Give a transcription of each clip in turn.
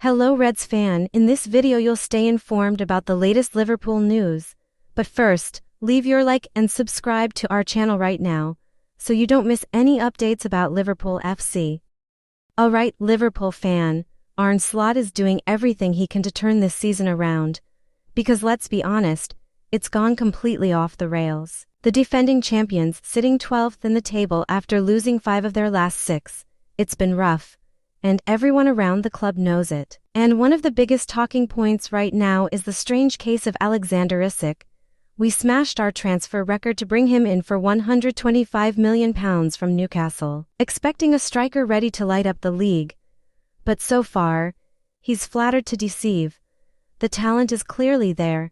Hello Reds fan, in this video you'll stay informed about the latest Liverpool news. But first, leave your like and subscribe to our channel right now, so you don't miss any updates about Liverpool FC. Alright Liverpool fan, Arne Slot is doing everything he can to turn this season around. Because let's be honest, it's gone completely off the rails. The defending champions sitting 12th in the table after losing 5 of their last 6. It's been rough. And everyone around the club knows it. And one of the biggest talking points right now is the strange case of Alexander Isak. We smashed our transfer record to bring him in for £125 million from Newcastle, expecting a striker ready to light up the league. But so far, he's flattered to deceive. The talent is clearly there,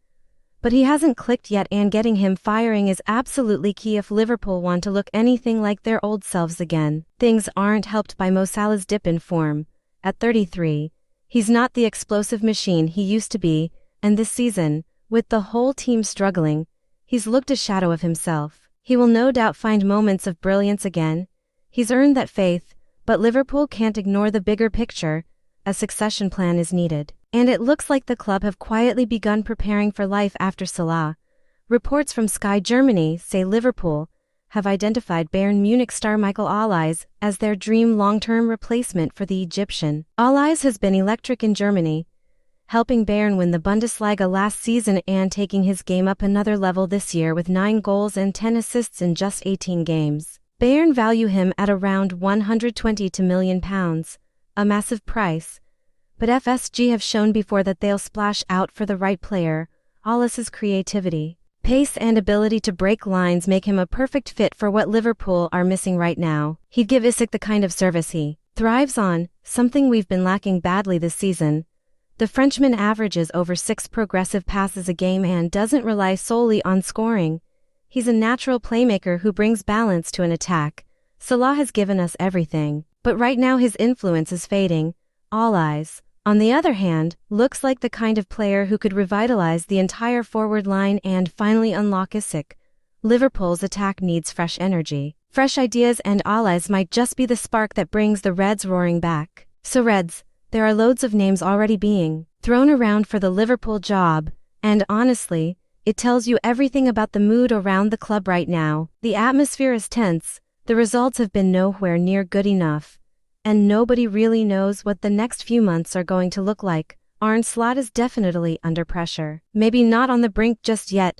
but he hasn't clicked yet, and getting him firing is absolutely key if Liverpool want to look anything like their old selves again. Things aren't helped by Mo Salah's dip in form. At 33, he's not the explosive machine he used to be, and this season, with the whole team struggling, he's looked a shadow of himself. He will no doubt find moments of brilliance again. He's earned that faith, but Liverpool can't ignore the bigger picture. A succession plan is needed. And it looks like the club have quietly begun preparing for life after Salah. Reports from Sky Germany say Liverpool have identified Bayern Munich star Michael Olise as their dream long-term replacement for the Egyptian. Olise has been electric in Germany, helping Bayern win the Bundesliga last season and taking his game up another level this year with 9 goals and 10 assists in just 18 games. Bayern value him at around £120 million, a massive price. But FSG have shown before that they'll splash out for the right player. Olise's creativity, pace and ability to break lines make him a perfect fit for what Liverpool are missing right now. He'd give Isak the kind of service he thrives on, something we've been lacking badly this season. The Frenchman averages over 6 progressive passes a game and doesn't rely solely on scoring. He's a natural playmaker who brings balance to an attack. Salah has given us everything, but right now his influence is fading. Olise, on the other hand, looks like the kind of player who could revitalize the entire forward line and finally unlock Isak. Liverpool's attack needs fresh energy, fresh ideas, and Olise might just be the spark that brings the Reds roaring back. So Reds, there are loads of names already being thrown around for the Liverpool job, and honestly, it tells you everything about the mood around the club right now. The atmosphere is tense, the results have been nowhere near good enough, and nobody really knows what the next few months are going to look like. Arne Slot is definitely under pressure. Maybe not on the brink just yet,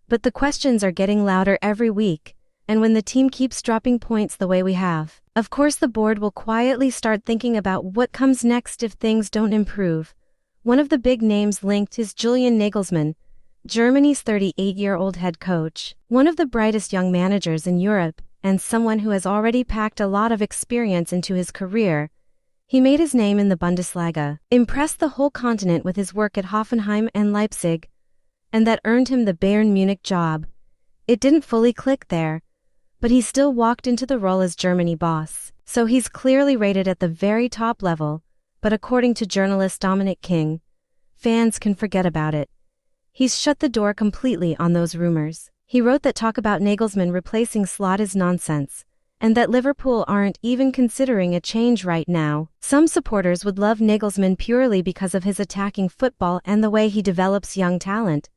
but the questions are getting louder every week, and when the team keeps dropping points the way we have, of course the board will quietly start thinking about what comes next if things don't improve. One of the big names linked is Julian Nagelsmann, Germany's 38-year-old head coach, one of the brightest young managers in Europe, and someone who has already packed a lot of experience into his career. He made his name in the Bundesliga, impressed the whole continent with his work at Hoffenheim and Leipzig, and that earned him the Bayern Munich job. It didn't fully click there, but he still walked into the role as Germany boss, so he's clearly rated at the very top level. But according to journalist Dominic King, fans can forget about it. He's shut the door completely on those rumors. He wrote that talk about Nagelsmann replacing Slot is nonsense, and that Liverpool aren't even considering a change right now. Some supporters would love Nagelsmann purely because of his attacking football and the way he develops young talent,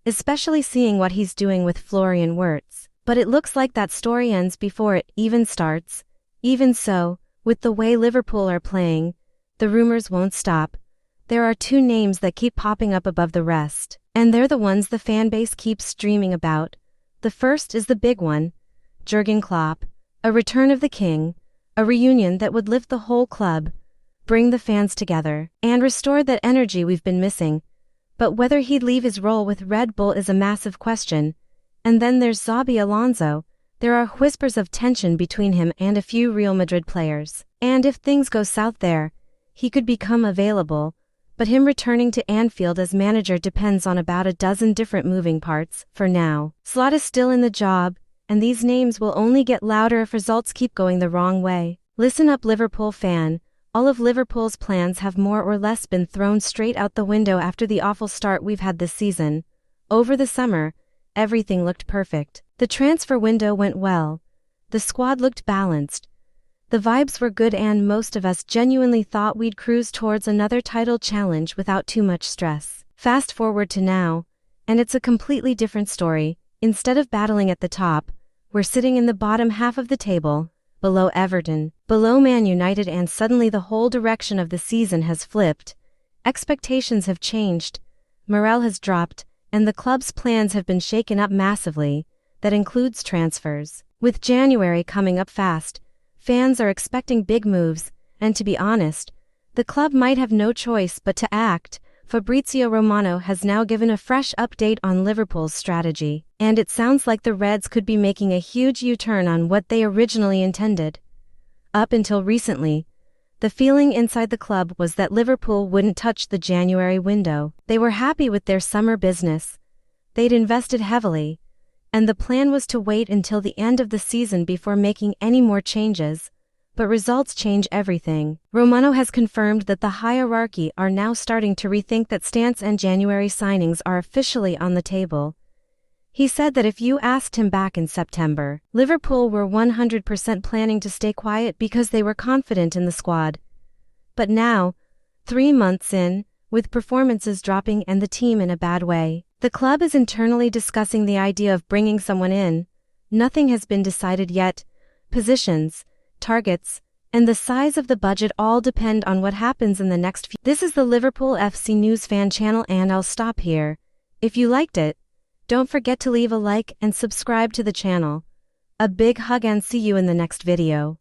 especially seeing what he's doing with Florian Wirtz. But it looks like that story ends before it even starts. Even so, with the way Liverpool are playing, the rumors won't stop. There are 2 names that keep popping up above the rest, and they're the ones the fanbase keeps dreaming about. The first is the big one, Jurgen Klopp, a return of the king, a reunion that would lift the whole club, bring the fans together, and restore that energy we've been missing. But whether he'd leave his role with Red Bull is a massive question. And then there's Xabi Alonso. There are whispers of tension between him and a few Real Madrid players, and if things go south there, he could become available. But him returning to Anfield as manager depends on about a dozen different moving parts. For now, Slot is still in the job, and these names will only get louder if results keep going the wrong way. Listen up Liverpool fan, all of Liverpool's plans have more or less been thrown straight out the window after the awful start we've had this season. Over the summer, everything looked perfect. The transfer window went well. The squad looked balanced. The vibes were good and most of us genuinely thought we'd cruise towards another title challenge without too much stress. Fast forward to now, and it's a completely different story. Instead of battling at the top, we're sitting in the bottom half of the table, below Everton, below Man United, and suddenly the whole direction of the season has flipped. Expectations have changed, morale has dropped, and the club's plans have been shaken up massively. That includes transfers. With January coming up fast, fans are expecting big moves, and to be honest, the club might have no choice but to act. Fabrizio Romano has now given a fresh update on Liverpool's strategy, and it sounds like the Reds could be making a huge U-turn on what they originally intended. Up until recently, the feeling inside the club was that Liverpool wouldn't touch the January window. They were happy with their summer business. They'd invested heavily, and the plan was to wait until the end of the season before making any more changes. But results change everything. Romano has confirmed that the hierarchy are now starting to rethink that stance, and January signings are officially on the table. He said that if you asked him back in September, Liverpool were 100% planning to stay quiet because they were confident in the squad. But now, 3 months in, with performances dropping and the team in a bad way, the club is internally discussing the idea of bringing someone in. Nothing has been decided yet. Positions, targets, and the size of the budget all depend on what happens in the next few. This is the Liverpool FC News Fan channel, and I'll stop here. If you liked it, don't forget to leave a like and subscribe to the channel. A big hug and see you in the next video.